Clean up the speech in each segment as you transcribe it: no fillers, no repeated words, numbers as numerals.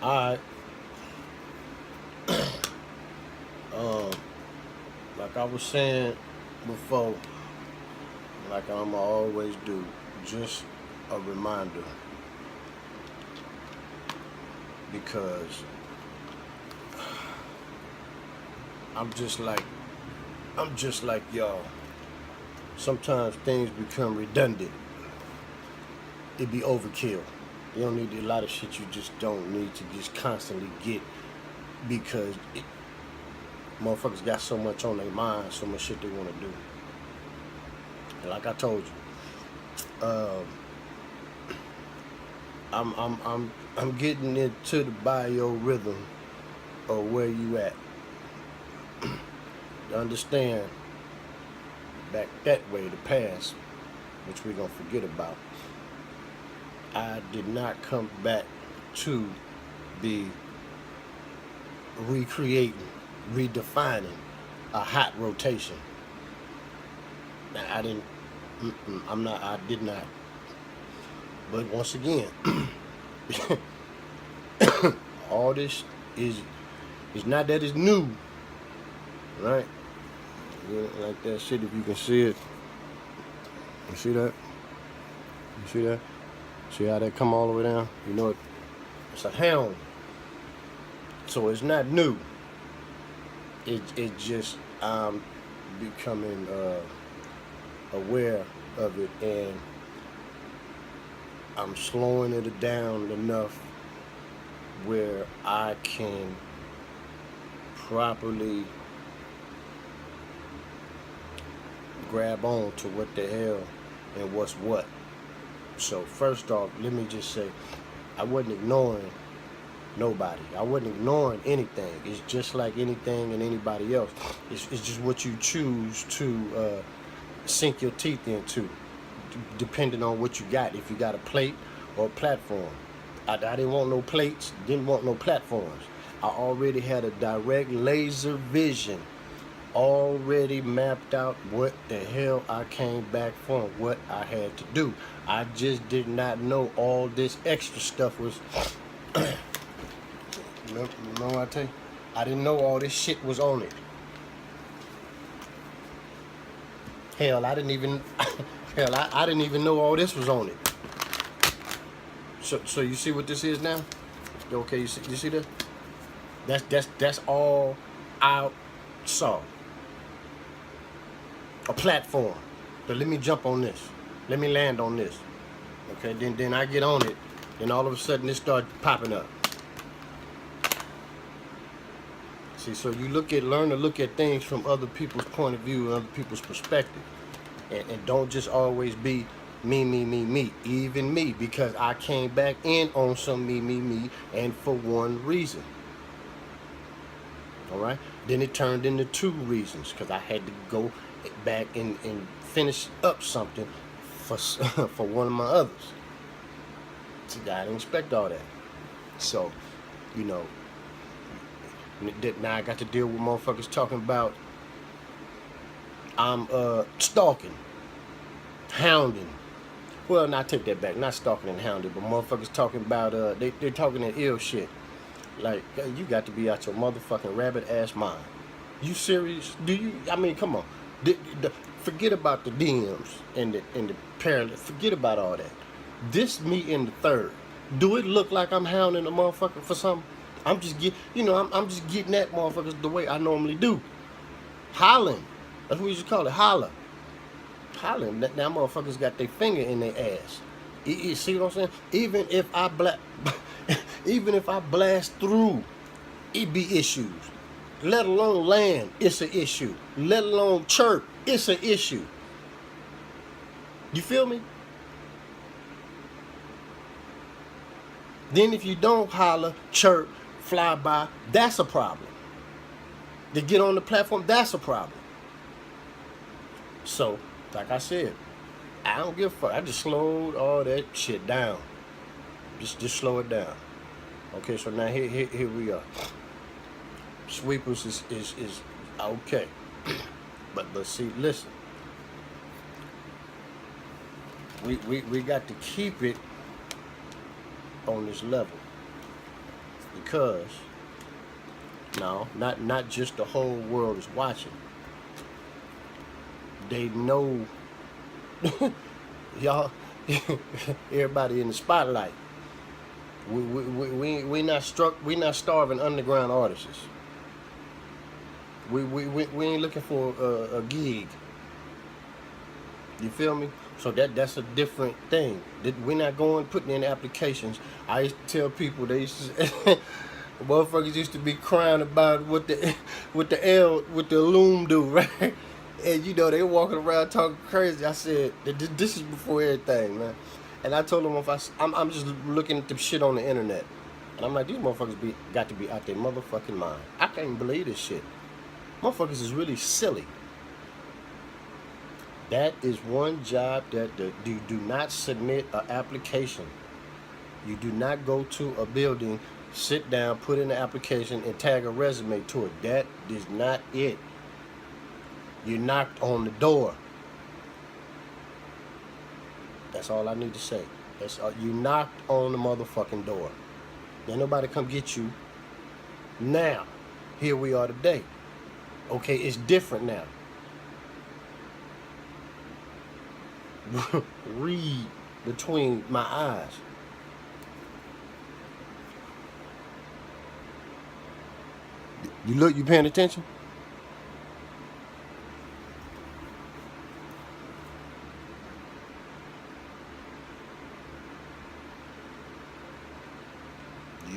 Alright, um, like I was saying before, like I'm always do, just a reminder because I'm just like I'm just like y'all. Sometimes things become redundant. It be overkill. You don't need a lot of shit you just don't need to just constantly get because motherfuckers got so much on their mind, so much shit they want to do. And like I told you, I'm getting into the biorhythm of where you at. To understand back that way, the past, which we're gonna forget about. I did not come back to be recreating, redefining a hot rotation. I didn't. I'm not. I did not. But once again, all this is not that it's new, right? Yeah, like that shit. If you can see it, you see that? You see that? See how that come all the way down? You know it's a helm, so it's not new. It just I'm becoming aware of it, and I'm slowing it down enough where I can properly grab on to what the hell and what's what. So first off, let me just say, I wasn't ignoring nobody. I wasn't ignoring anything. It's just like anything and anybody else. It's just what you choose to sink your teeth into, depending on what you got. If you got a plate or a platform. I didn't want no plates, didn't want no platforms. I already had a direct laser vision, already mapped out what the hell I came back from, what I had to do. I just did not know all this extra stuff was. Remember what I tell you? I didn't know all this shit was on it. Hell, I didn't even. Hell, I didn't even know all this was on it. So you see what this is now? Okay, you see that? That's all I saw. A platform. But let me jump on this. Let me land on this. Okay, then I get on it, and all of a sudden it starts popping up. See, so you learn to look at things from other people's point of view and other people's perspective. And don't just always be me, even me, because I came back in on some me, and for one reason. All right. Then it turned into two reasons because I had to go back and finish up something for for one of my others. See, I didn't expect all that. So, you know, now I got to deal with motherfuckers talking about I'm stalking, hounding. Well, not take that back. Not stalking and hounding, but motherfuckers talking about they're talking that ill shit. Like, you got to be out your motherfucking rabbit ass mind. You serious? Do you? I mean, come on. Forget about the DMs and the parallel. Forget about all that. This me in the third. Do it look like I'm hounding a motherfucker for something? I'm just I'm just getting at motherfuckers the way I normally do. Hollering. That's what you should call it. Holler. Hollering. Now motherfuckers got their finger in their ass. You see what I'm saying? Even if I blast through, it be issues. Let alone land, it's an issue. Let alone chirp, it's an issue. You feel me? Then if you don't holler, chirp, fly by, that's a problem. To get on the platform, that's a problem. So, like I said, I don't give a fuck. I just slowed all that shit down. Just slow it down. Okay, so now here we are. Sweepers is okay. But see, listen. We got to keep it on this level. Because no, not just the whole world is watching. They know y'all everybody in the spotlight. We not starving underground artists. We ain't looking for a gig. You feel me? So that's a different thing. We're not going putting in applications. I used to tell people they used to motherfuckers used to be crying about what the loom do, right? And you know they walking around talking crazy. I said this is before everything, man. And I told them I'm just looking at the shit on the internet, and I'm like, these motherfuckers got to be out their motherfucking mind. I can't believe this shit. Motherfuckers is really silly. That is one job that you do not submit an application. You do not go to a building, sit down, put in an application, and tag a resume to it. That is not it. You knocked on the door. That's all I need to say. You knocked on the motherfucking door. Ain't nobody come get you. Now, here we are today. Okay, it's different now. Read between my eyes. You paying attention?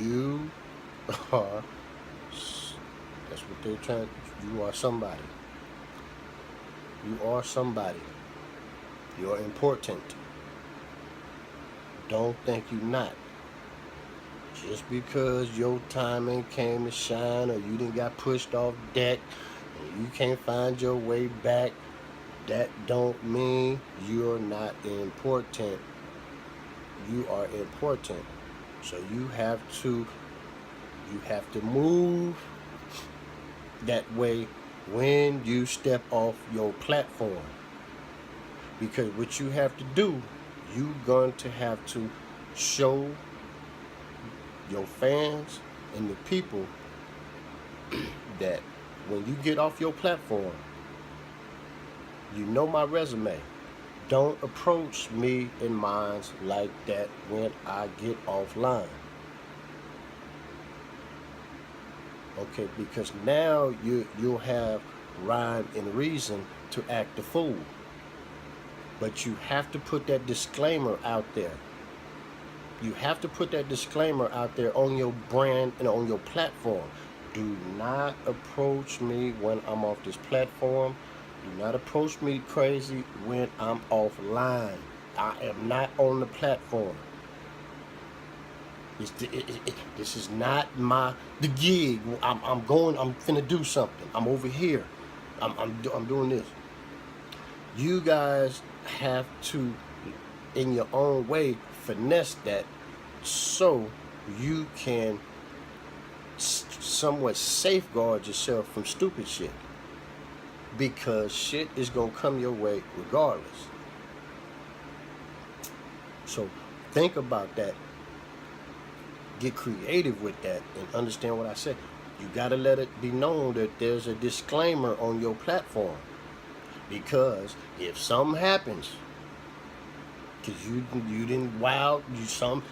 You are, that's what they're trying, you are somebody. You are somebody. You're important. Don't think you're not. Just because your timing came to shine or you didn't got pushed off deck and you can't find your way back, that don't mean you're not important. You are important. So you have to move that way when you step off your platform. Because what you have to do, you're going to have to show your fans and the people that when you get off your platform, you know my resume. Don't approach me in minds like that when I get offline. Okay, because now you'll have rhyme and reason to act the fool. But you have to put that disclaimer out there. You have to put that disclaimer out there on your brand and on your platform. Do not approach me when I'm off this platform. Do not approach me crazy when I'm offline. I am not on the platform. This is not the gig. I'm finna do something. I'm over here. I'm doing this. You guys have to, in your own way, finesse that so you can somewhat safeguard yourself from stupid shit. Because shit is gonna come your way regardless. So think about that. Get creative with that and understand what I said. You gotta let it be known that there's a disclaimer on your platform. Because if something happens, because you didn't some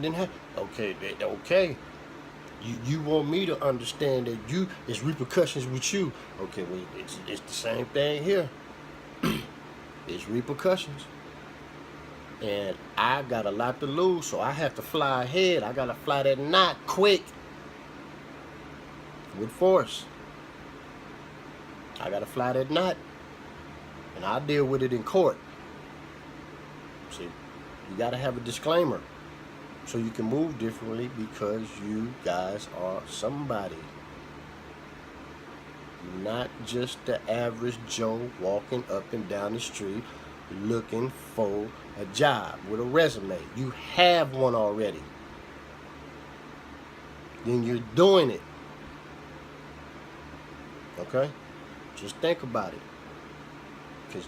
didn't happen. Okay. You want me to understand that it's repercussions with you. Okay, well it's the same thing here. It's repercussions. And I got a lot to lose, so I have to fly ahead. I gotta fly that knot quick. With force. I gotta fly that knot. And I'll deal with it in court. See, you gotta have a disclaimer so you can move differently because you guys are somebody. Not just the average Joe walking up and down the street looking for a job with a resume. You have one already. Then you're doing it. Okay? Just think about it. Because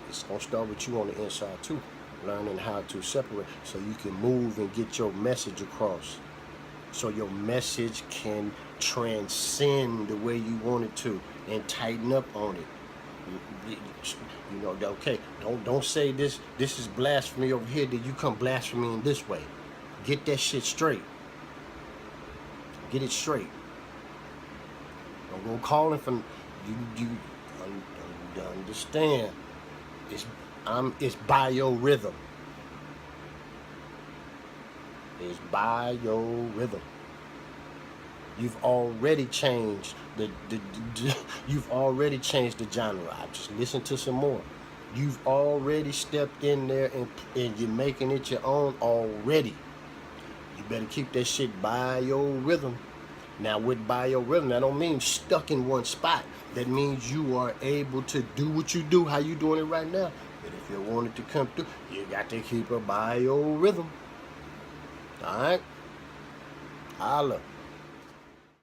it's going to start with you on the inside too. Learning how to separate so you can move and get your message across so your message can transcend the way you want it to and tighten up on it. You know, okay, don't say this is blasphemy over here, then you come blasphemy in this way. Get that shit straight. Get it straight. Don't go calling for you understand. It's biorhythm. It's biorhythm. You've already changed you've already changed the genre. I just listen to some more. You've already stepped in there and you're making it your own already. You better keep that shit biorhythm. Now with biorhythm, that don't mean stuck in one spot. That means you are able to do what you do, how you doing it right now. But if you want it to come through, you got to keep a biorhythm. Alright? Holla.